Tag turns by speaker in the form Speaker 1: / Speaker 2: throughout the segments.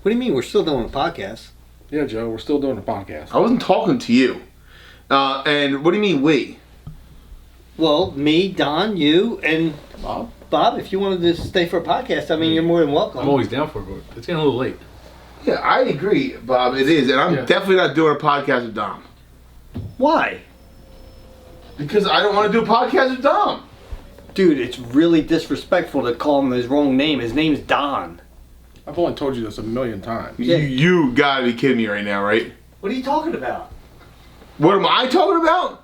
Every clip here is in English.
Speaker 1: What do you mean? We're still doing a podcast.
Speaker 2: Yeah, Joe, we're still doing a podcast.
Speaker 3: I wasn't talking to you. And what do you mean we?
Speaker 1: Well, me, Don, you, and
Speaker 2: Bob?
Speaker 1: Bob, if you wanted to stay for a podcast, I mean, you're more than welcome.
Speaker 4: I'm always down for it, but it's getting a little late.
Speaker 3: Yeah, I agree, Bob. It is. And I'm definitely not doing a podcast with Dom.
Speaker 1: Why?
Speaker 3: Because I don't want to do a podcast with Dom.
Speaker 1: Dude, it's really disrespectful to call him his wrong name. His name's Don.
Speaker 2: I've only told you this a million times.
Speaker 1: Yeah.
Speaker 3: You gotta be kidding me right now, right?
Speaker 1: What are you talking about?
Speaker 3: What am I talking about?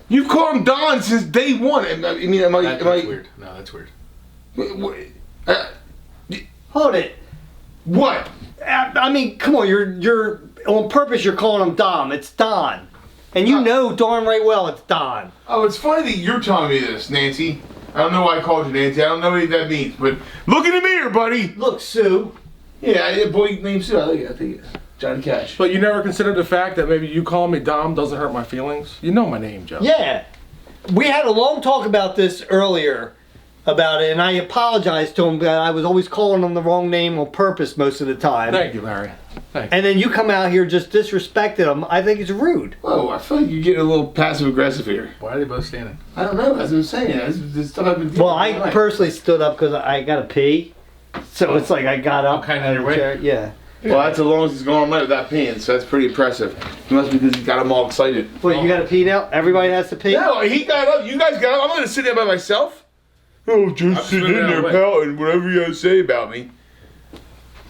Speaker 3: You've called him Don since day one. I mean, am I...
Speaker 4: That's weird. No, that's weird.
Speaker 1: Hold it.
Speaker 3: What?
Speaker 1: I mean, come on, you're on purpose. You're calling him Dom. It's Don, and you know darn right well it's Don.
Speaker 3: Oh, it's funny that you're telling me this, Nancy. I don't know why I called you Nancy. I don't know what that means, but look in the mirror, buddy.
Speaker 1: Look, Sue.
Speaker 3: Yeah, boy named Sue. I like it. I think it's Johnny Cash.
Speaker 2: But you never considered the fact that maybe you calling me Dom doesn't hurt my feelings? You know my name, Joe.
Speaker 1: Yeah, we had a long talk about this earlier, about it, and I apologized to him that I was always calling him the wrong name on purpose most of the time.
Speaker 2: Thank you, Larry. Thank you.
Speaker 1: And then you come out here just disrespected him. I think it's rude.
Speaker 3: Whoa, I feel like you're getting a little passive aggressive here.
Speaker 4: Why are they both standing?
Speaker 3: I don't know. As I'm saying, this stuff I've been dealing
Speaker 1: Well,
Speaker 3: with all
Speaker 1: I
Speaker 3: night.
Speaker 1: personally stood up because I got to pee. So it's like I got up.
Speaker 4: kind of your way.
Speaker 1: Chair. Yeah.
Speaker 3: Well, that's as long as he's going all night without peeing, so that's pretty impressive. It must be because he got him all excited.
Speaker 1: Wait, you got to pee now? Everybody has to pee?
Speaker 3: No, he got up. You guys got up. I'm going to sit there by myself. Oh, just sit in there pouting whatever you got to say about me.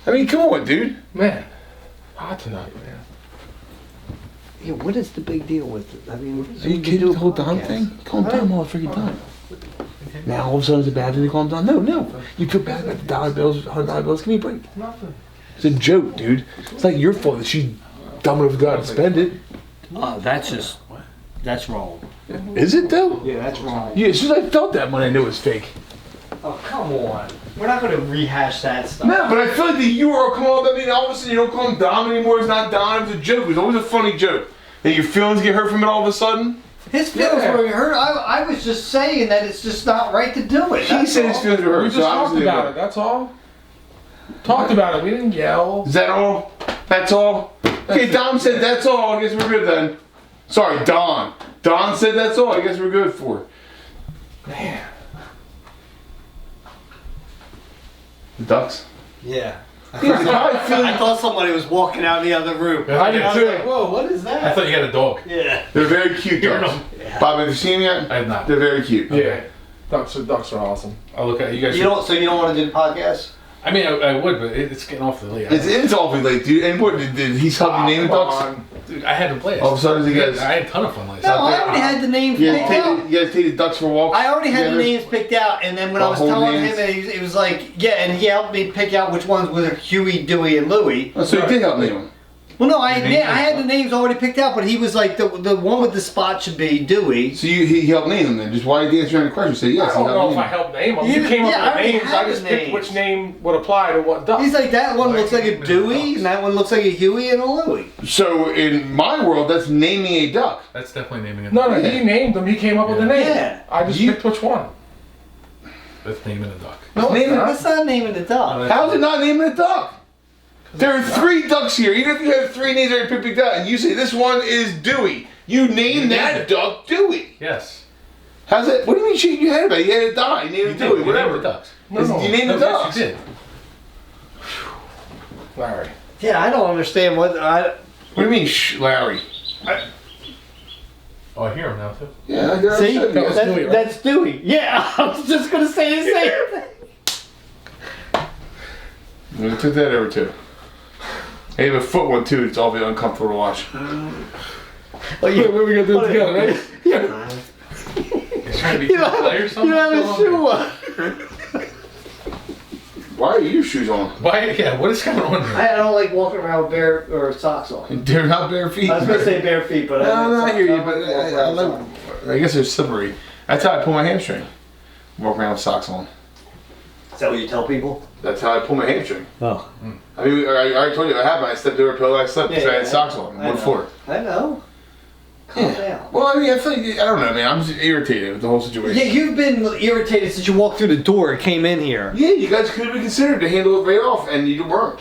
Speaker 3: I mean, come on, dude.
Speaker 2: Man, hot tonight, man.
Speaker 1: Yeah, what is the big deal with it? I mean,
Speaker 3: Are you kidding with the whole Don thing? Call him Don all the freaking time. Now all of a sudden it's a bad thing to call him Don. No. You feel bad about the $1 bills, $100 bills. Give me a break.
Speaker 2: Nothing.
Speaker 3: It's a joke, dude. It's not your fault that she dumb enough to go out and spend it.
Speaker 1: that's wrong.
Speaker 3: Is it though?
Speaker 1: Yeah, that's wrong.
Speaker 3: Yeah, as soon as I felt that money, I knew it was fake.
Speaker 1: Oh, come on. We're not going to rehash that stuff.
Speaker 3: No, but I feel like that you were calling. I mean, all of a sudden you don't call him Dom anymore. It's not Don. It was a joke. It was always a funny joke. And your feelings get hurt from it all of a sudden.
Speaker 1: His feelings were hurt. I was just saying that it's just not right to do it.
Speaker 3: He said his feelings were hurt.
Speaker 2: We just
Speaker 3: so
Speaker 2: talked
Speaker 3: obviously
Speaker 2: about it, that's all. Talked about it, we didn't yell.
Speaker 3: Is that all? That's all? Okay, Dom said that's all. I guess we're good then. Sorry, Don. Don said that's all. I guess we're good for it.
Speaker 2: Man.
Speaker 3: The Ducks?
Speaker 1: Yeah.
Speaker 3: I
Speaker 1: I thought somebody was walking out the other room.
Speaker 4: I
Speaker 2: did
Speaker 1: was
Speaker 2: too.
Speaker 1: like, whoa, what is that?
Speaker 4: I thought you had a dog.
Speaker 1: Yeah.
Speaker 3: They're very cute ducks. Bob, have you seen them yet?
Speaker 4: I have not.
Speaker 3: They're very cute.
Speaker 2: Yeah. Ducks are awesome.
Speaker 4: I'll look at it. You guys.
Speaker 1: You don't. So you don't want to do the podcast?
Speaker 4: I mean, I would, but it's getting awfully late.
Speaker 3: It's awfully late, dude. And what, did he help you name the ducks?
Speaker 4: Dude, I had to play it.
Speaker 3: All of a sudden, you guys...
Speaker 4: I had a ton of fun last
Speaker 1: No,
Speaker 4: night.
Speaker 1: I already had the names
Speaker 3: You
Speaker 1: picked out.
Speaker 3: guys take the ducks for walks?
Speaker 1: I already had the
Speaker 3: together?
Speaker 1: names picked out, and then when I was
Speaker 3: whole
Speaker 1: telling
Speaker 3: names?
Speaker 1: him, it was like, yeah, and he helped me pick out which ones were Huey, Dewey, and Louie.
Speaker 3: Oh, so he did help name them.
Speaker 1: Well, no, I had the names already picked out, but he was like, the one with the spot should be Dewey.
Speaker 3: So he helped name them then. Just why did you answer any questions? Say yes.
Speaker 2: I don't know if
Speaker 3: name
Speaker 2: I
Speaker 3: them.
Speaker 2: helped name them.
Speaker 1: You-
Speaker 2: You came
Speaker 1: yeah, I
Speaker 2: up with
Speaker 1: already
Speaker 2: names,
Speaker 1: had
Speaker 2: I just
Speaker 1: the
Speaker 2: picked
Speaker 1: names.
Speaker 2: which name would apply to what duck.
Speaker 1: He's like, that one
Speaker 4: Why
Speaker 1: looks like
Speaker 4: can't
Speaker 1: a
Speaker 4: you
Speaker 1: Dewey,
Speaker 4: name
Speaker 1: and that one looks like a Huey and a Louie.
Speaker 3: So in my world, that's naming a duck.
Speaker 4: That's definitely naming it.
Speaker 2: No,
Speaker 3: Yeah.
Speaker 2: he named them, he came up with the name.
Speaker 1: Yeah.
Speaker 2: I just picked which one.
Speaker 4: That's naming a duck.
Speaker 2: No,
Speaker 3: Name it.
Speaker 1: That's not naming the dog.
Speaker 3: How's it not naming a duck? There are 3 ducks here. Even if you have 3 names already picked out, and you say this one is Dewey, you name that duck Dewey.
Speaker 4: Yes.
Speaker 3: How's it? What do you mean shaking your head about it? You had a dog. You named
Speaker 4: You
Speaker 3: it
Speaker 4: did.
Speaker 3: Dewey.
Speaker 4: You
Speaker 3: Whatever.
Speaker 4: named the ducks.
Speaker 2: No, no.
Speaker 3: You named the
Speaker 4: No,
Speaker 3: ducks.
Speaker 4: yes, you did.
Speaker 2: Larry.
Speaker 1: Yeah, I don't understand what.
Speaker 3: What do you mean, Larry?
Speaker 4: Oh, I hear him now too.
Speaker 3: Yeah, I got
Speaker 1: See,
Speaker 3: it.
Speaker 2: That was Dewey, right?
Speaker 1: that's Dewey. Yeah, I was just gonna say the same thing.
Speaker 3: We took that over too. I have a foot one too. It's all be uncomfortable to watch.
Speaker 1: Well, you,
Speaker 2: What are we gonna do together, right?
Speaker 4: He's trying to be
Speaker 1: you
Speaker 4: a player or
Speaker 1: have,
Speaker 4: something.
Speaker 1: you have a
Speaker 4: What's
Speaker 1: shoe
Speaker 4: going on
Speaker 1: on.
Speaker 3: Why are your shoes on?
Speaker 4: here? Why? Yeah. What is going on here?
Speaker 1: I don't like walking around with bare or socks on.
Speaker 3: They're not bare feet.
Speaker 1: I was gonna say bare feet, but
Speaker 3: No, I hear you, but
Speaker 1: I
Speaker 3: I guess they're slippery. That's how I pull my hamstring. Walk around with socks on.
Speaker 1: Is that what you tell people?
Speaker 3: That's how I pull my hamstring.
Speaker 1: Oh,
Speaker 3: I mean, I already told you what happened. I stepped over a pillow, I slept because I had
Speaker 1: yeah,
Speaker 3: socks on.
Speaker 1: I
Speaker 3: What
Speaker 1: know.
Speaker 3: for?
Speaker 1: I know. Calm down.
Speaker 3: Well, I mean, I feel like, I don't know, man. I'm just irritated with the whole situation.
Speaker 1: Yeah, you've been irritated since you walked through the door and came in here.
Speaker 3: Yeah, you guys could have been considered to handle it right off, and you weren't.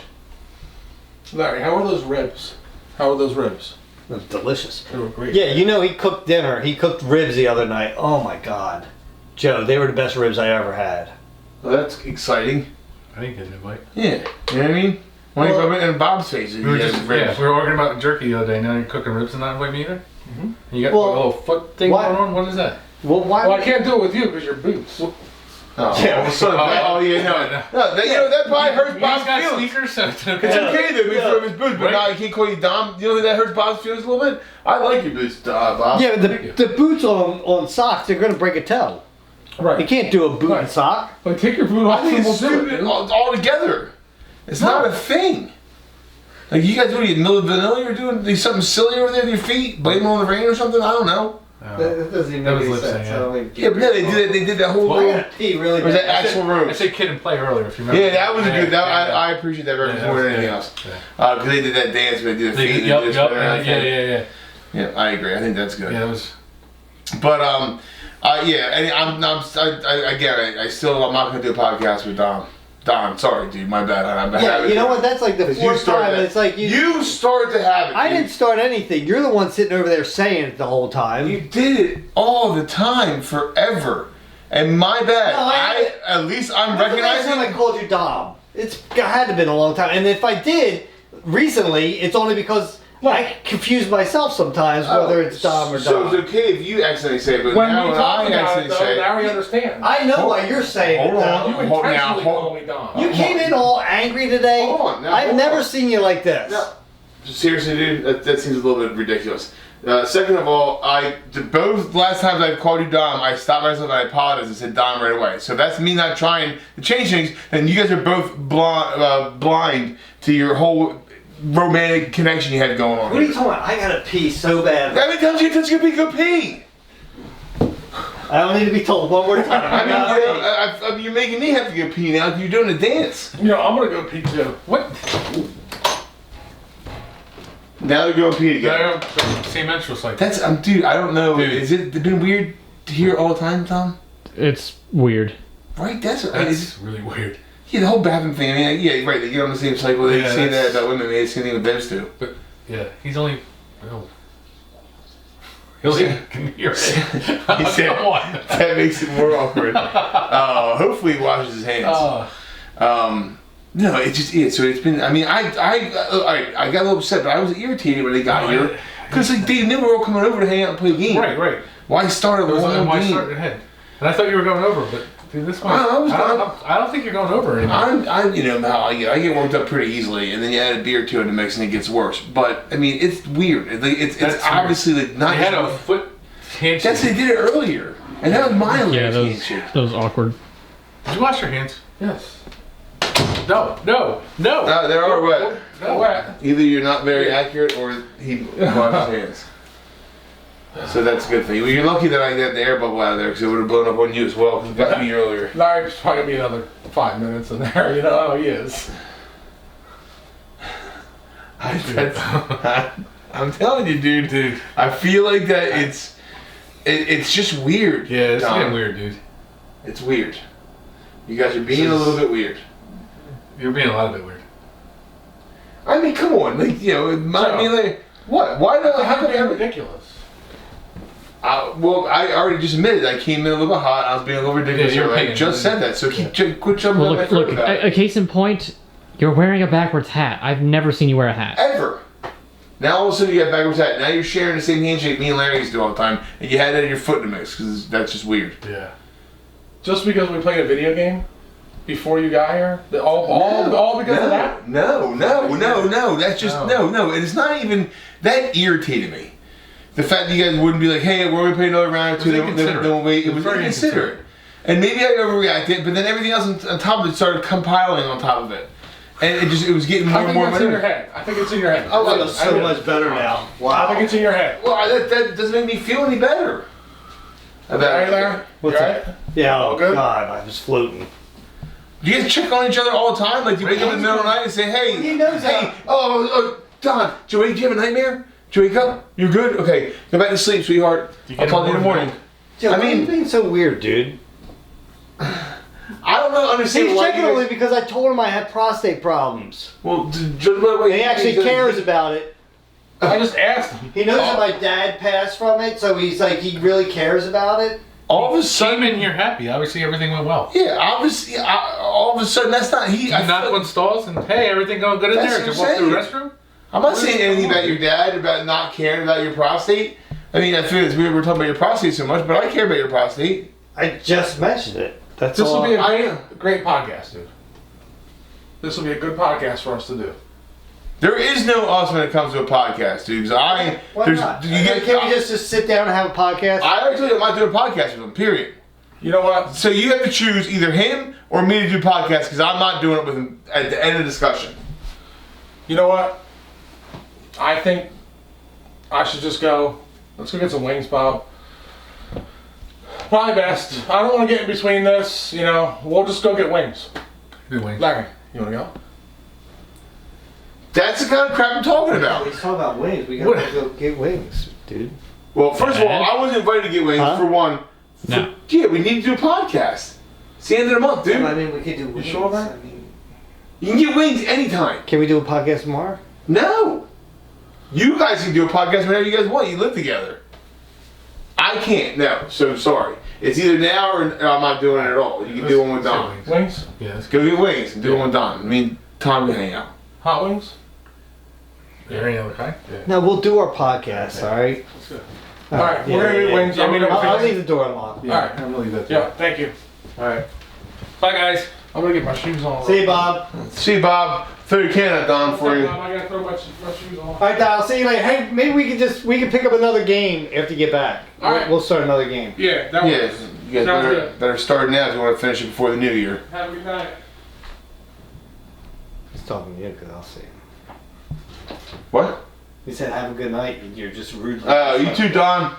Speaker 2: Larry, how are those ribs? How are those ribs?
Speaker 1: It was delicious.
Speaker 2: They were great.
Speaker 1: Yeah, you know he cooked dinner. He cooked ribs the other night. Oh my God, Joe, they were the best ribs I ever had.
Speaker 3: Well, that's exciting.
Speaker 4: I didn't get an invite.
Speaker 3: Yeah, you know what I mean? When you rub it in Bob's face,
Speaker 4: We were arguing about the jerky the other day. Now you're cooking ribs and not invite me either.
Speaker 2: Mm-hmm.
Speaker 4: You got
Speaker 1: Well,
Speaker 4: a little foot thing
Speaker 1: why-
Speaker 4: going on. What is that?
Speaker 1: Well, why?
Speaker 2: Well, I can't do it with you because you're boots.
Speaker 3: Oh,
Speaker 1: Yeah.
Speaker 3: yeah, no. That, you know, that probably hurts
Speaker 4: He's
Speaker 3: Bob's
Speaker 4: got
Speaker 3: feelings.
Speaker 4: sneakers, so it's okay.
Speaker 3: It's okay that we throw his boots, but
Speaker 4: Right.
Speaker 3: now you can't call you Dom. You know that hurts Bob's feelings a little bit? I like your boots, Bob.
Speaker 1: Yeah, but
Speaker 4: Thank you.
Speaker 1: the boots on socks, they're gonna break a toe.
Speaker 2: Right.
Speaker 1: You can't do a boot and sock.
Speaker 2: Like, take your boot off
Speaker 3: I think
Speaker 2: and we'll
Speaker 3: it's
Speaker 2: do it,
Speaker 3: stupid
Speaker 2: dude.
Speaker 3: altogether. It's not a thing. Like, you guys, what are you, Milli Vanilli? You're doing something silly over there with your feet? Blame it on the rain or something? I don't know.
Speaker 1: That doesn't even
Speaker 4: That
Speaker 1: make
Speaker 4: was
Speaker 1: any
Speaker 4: lip
Speaker 1: sense.
Speaker 4: sync,
Speaker 1: I don't think-
Speaker 3: Yeah, but no, they did that whole
Speaker 1: I
Speaker 3: little...
Speaker 1: gotta pee really
Speaker 3: Was that
Speaker 1: bad.
Speaker 3: Axl
Speaker 4: I
Speaker 3: Rose?
Speaker 4: said kid and play earlier, if you remember.
Speaker 3: Yeah, that was a good...
Speaker 4: Yeah.
Speaker 3: I appreciate that reference
Speaker 4: Yeah,
Speaker 3: more than
Speaker 4: that was
Speaker 3: anything
Speaker 4: good.
Speaker 3: else.
Speaker 4: Yeah.
Speaker 3: Because they did that dance where they did the
Speaker 4: They
Speaker 3: feet.
Speaker 4: did- Yup,
Speaker 3: and
Speaker 4: yup,
Speaker 3: just put it on
Speaker 4: yeah.
Speaker 3: Yeah, I agree. I think that's good.
Speaker 4: Yeah, it was.
Speaker 3: But yeah, and I still I'm not gonna do a podcast with Dom. Don, sorry, dude, my bad.
Speaker 1: Yeah, you know what? That's like the
Speaker 3: 'Cause
Speaker 1: fourth time.
Speaker 3: that.
Speaker 1: It's like
Speaker 3: you started to have it.
Speaker 1: I
Speaker 3: dude.
Speaker 1: didn't start anything. You're the one sitting over there saying it the whole time.
Speaker 3: You did it all the time, forever, and my bad.
Speaker 1: No,
Speaker 3: at least I'm
Speaker 1: When's the last time I
Speaker 3: recognizing.
Speaker 1: called you Dom? It's had to have been a long time. And if I did recently, it's only because I confuse myself sometimes whether it's Dom or
Speaker 3: So
Speaker 1: Dom.
Speaker 3: it's okay if you accidentally say it, but
Speaker 2: When
Speaker 3: now
Speaker 2: we
Speaker 3: when
Speaker 2: talk
Speaker 3: I
Speaker 2: about it,
Speaker 3: accidentally
Speaker 2: though,
Speaker 3: say
Speaker 2: now
Speaker 3: it.
Speaker 2: we understand.
Speaker 1: I know why you're saying
Speaker 3: Hold
Speaker 1: it.
Speaker 3: on.
Speaker 1: though.
Speaker 2: You
Speaker 3: Hold- now,
Speaker 2: intentionally
Speaker 3: hold-
Speaker 2: call me Dom.
Speaker 1: You came in all angry today.
Speaker 3: Hold on, now,
Speaker 1: I've
Speaker 3: hold
Speaker 1: never
Speaker 3: on.
Speaker 1: seen you like this.
Speaker 3: No. Seriously, dude, that seems a little bit ridiculous. Second of all, both last times I've called you Dom, I stopped myself and I apologized and said Dom right away. So that's me not trying to change things, and you guys are both blind to your whole romantic connection you had going on.
Speaker 1: What are you talking about? I gotta pee so bad.
Speaker 3: How many times you touch your pee go pee?
Speaker 1: I don't need to be told one more time.
Speaker 3: I mean, you know, you're making me have to go pee now. You're doing a dance.
Speaker 2: You know, I'm gonna go pee too.
Speaker 4: What?
Speaker 3: Now they're going pee together.
Speaker 4: Same menstrual cycle.
Speaker 3: That's dude. I don't know.
Speaker 4: Dude.
Speaker 3: Is it been weird to hear all the time, Tom?
Speaker 5: It's weird.
Speaker 3: Right. That's
Speaker 4: That's really weird.
Speaker 3: yeah. The whole bathroom thing. I mean, like, yeah, right. They get on the same cycle. They
Speaker 4: Yeah,
Speaker 3: say that
Speaker 4: that's-
Speaker 3: about women. They say the same thing with those two.
Speaker 4: But yeah, he's only. Oh. He'll can hear it.
Speaker 3: He said
Speaker 4: Come on.
Speaker 3: that makes it more awkward. Hopefully he washes his hands. No, it just is. So it's been. I mean, I got a little upset, but I was irritated when they got here because like they knew we were all coming over to hang out and play a game.
Speaker 4: Right.
Speaker 3: Why start a
Speaker 4: It was
Speaker 3: long
Speaker 4: why
Speaker 3: game?
Speaker 4: start ahead? And I thought you were going over, but dude, this one. I don't think you're going over anymore.
Speaker 3: I'm you know how I get worked up pretty easily, and then you add a beer to it, and it makes it gets worse. But I mean, it's weird. It's
Speaker 4: That's
Speaker 3: obviously like not.
Speaker 4: They had a foot handshake.
Speaker 3: That's they did it earlier, and that was my
Speaker 5: Yeah,
Speaker 3: last
Speaker 5: that was awkward.
Speaker 4: Did you wash your hands?
Speaker 2: Yes.
Speaker 4: No.
Speaker 3: No, they are wet.
Speaker 2: No way.
Speaker 3: Either you're not very accurate, or he washed his hands. So that's a good thing. Well, you're lucky that I got the air bubble out of there, because it would have blown up on you as well. Because it got me earlier.
Speaker 2: Larry's probably gonna be another 5 minutes in there. You know how he is.
Speaker 3: I'm telling you, dude. I feel like that it's just weird.
Speaker 4: Yeah, it's
Speaker 3: Tom.
Speaker 4: getting weird, dude.
Speaker 3: It's weird. You guys are being a little bit weird.
Speaker 4: You're being a lot of it weird.
Speaker 3: I mean, come on, like I mean, like what? Why not? How
Speaker 2: How
Speaker 3: come
Speaker 2: being
Speaker 3: every?
Speaker 2: ridiculous?
Speaker 3: Well, I already just admitted I came in a little bit hot. I was being a little ridiculous.
Speaker 4: Yeah, you're
Speaker 3: I
Speaker 4: paying.
Speaker 3: just said that, so quit jumping
Speaker 5: Well,
Speaker 3: on my
Speaker 5: look,
Speaker 3: throat
Speaker 5: look.
Speaker 3: about it.
Speaker 5: A case in point, you're wearing a backwards hat. I've never seen you wear a hat.
Speaker 3: Ever. Now all of a sudden you got backwards hat. Now you're sharing the same handshake me and Larry used to do all the time, and you had that in your foot in the mix because that's just weird.
Speaker 4: Yeah.
Speaker 2: Just because we played a video game before you got here? All because of that?
Speaker 3: No. That's just no. And it's not even that irritated me. The fact that you guys wouldn't be like, hey, we're gonna play another round or two. Then wait. It was
Speaker 4: very
Speaker 3: inconsiderate. And maybe I overreacted, but then everything else on top of it started compiling on top of it, and it was getting more
Speaker 2: I
Speaker 3: and
Speaker 2: think
Speaker 3: more.
Speaker 2: it's in your head. I think it's in your head.
Speaker 1: I feel so much better now.
Speaker 2: I
Speaker 1: Wow.
Speaker 2: think it's in your head.
Speaker 3: Well, that doesn't make me feel any better.
Speaker 2: All right, Larry?
Speaker 1: What's
Speaker 2: You
Speaker 1: that?
Speaker 2: all right?
Speaker 1: Yeah, oh
Speaker 2: All good?
Speaker 1: God, I was floating.
Speaker 3: Do you guys check on each other all the time? Like, you wake up in the middle of the night and say, hey,
Speaker 1: He knows
Speaker 3: hey,
Speaker 1: that.
Speaker 3: Don, Joey, do you have a nightmare? Did you wake up? You good? Okay, go back to sleep, sweetheart.
Speaker 4: You
Speaker 3: I'll
Speaker 4: get
Speaker 3: talk to you in the
Speaker 4: more
Speaker 3: morning.
Speaker 1: Joe,
Speaker 3: I
Speaker 1: why are you
Speaker 3: mean-
Speaker 1: being so weird, dude?
Speaker 3: I don't understand
Speaker 1: He's
Speaker 3: why
Speaker 1: checking
Speaker 3: you
Speaker 1: on me
Speaker 3: guys-
Speaker 1: because I told him I had prostate problems.
Speaker 3: Well, judge by the way
Speaker 1: And he actually cares about it.
Speaker 2: I just asked him.
Speaker 1: He knows that my dad passed from it, so he's like, he really cares about it.
Speaker 3: All of a
Speaker 4: Came
Speaker 3: sudden,
Speaker 4: in here happy. Obviously, everything went well.
Speaker 3: yeah, obviously, all of a sudden, that's not he.
Speaker 4: You
Speaker 3: I
Speaker 4: knock
Speaker 3: feel-
Speaker 4: on stalls and hey, everything going good in
Speaker 3: That's
Speaker 4: there? Did you
Speaker 3: what
Speaker 4: walk
Speaker 3: I'm
Speaker 4: through the
Speaker 3: saying.
Speaker 4: restroom?
Speaker 3: I'm not saying anything about your dad about not caring about your prostate. I mean, I feel it's weird we're talking about your prostate so much, but I care about your prostate.
Speaker 1: I just mentioned it. That's
Speaker 2: This
Speaker 1: all.
Speaker 2: will be a
Speaker 3: I-
Speaker 2: great podcast, dude. This will be a good podcast for us to do.
Speaker 3: There is no us when it comes to a podcast, dude. Because
Speaker 1: Why not? Can't we just sit down and have a podcast?
Speaker 3: I already told you I'm not doing a podcast with him. Period.
Speaker 2: You know what?
Speaker 3: So you have to choose either him or me to do podcasts because I'm not doing it with him at the end of the discussion.
Speaker 2: You know what? I think I should just go. Let's go get some wings, Bob. Probably best. I don't want to get in between this. You know, we'll just go get wings.
Speaker 4: Good wings.
Speaker 2: Larry, you want to go?
Speaker 3: That's the kind of crap I'm talking about.
Speaker 1: He's talking about wings. We gotta go get wings, dude.
Speaker 3: Well, first of all, I wasn't invited to get wings
Speaker 1: Huh?
Speaker 3: for one.
Speaker 5: No.
Speaker 3: Yeah, we need to do a podcast. It's the end of the month, dude.
Speaker 1: I mean, we could do wings.
Speaker 2: sure about it?
Speaker 1: I mean,
Speaker 3: You can get wings anytime.
Speaker 1: can we do a podcast tomorrow?
Speaker 3: No. You guys can do a podcast whenever you guys want. You live together. I can't. No. So sorry. It's either now or I'm not doing it at all. You can do one with Don.
Speaker 2: Wings?
Speaker 4: Yeah, that's
Speaker 3: Go get wings and do one with Don. I mean, Tom can hang out.
Speaker 2: Hot wings?
Speaker 4: there any other kind? Yeah.
Speaker 1: No, we'll do our podcast, all right?
Speaker 2: That's good. All right, we're gonna get wings.
Speaker 4: Yeah, we don't-
Speaker 1: I'll leave the door unlocked.
Speaker 2: All right.
Speaker 4: I'm gonna leave that.
Speaker 2: Yeah, thank you.
Speaker 4: All right. Bye, guys.
Speaker 2: I'm gonna get my shoes on.
Speaker 1: See you, Bob.
Speaker 3: See, Bob. Throw your can at Don for you.
Speaker 2: I gotta throw my shoes on.
Speaker 1: All right, Don, I'll see you later. Hey, maybe we can pick up another game after you get back.
Speaker 2: All right.
Speaker 1: We'll start another game.
Speaker 2: Yeah, that
Speaker 3: Yeah,
Speaker 2: works.
Speaker 3: you guys
Speaker 2: Sounds
Speaker 3: better,
Speaker 2: good.
Speaker 3: better start now if you want to finish it before the new year.
Speaker 2: Have a good night.
Speaker 1: He's talking to you because I'll see him.
Speaker 3: What?
Speaker 1: He said, "Have a good night." And you're just rude.
Speaker 3: You too, Don.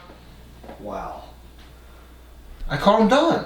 Speaker 1: Wow.
Speaker 3: I called him Don.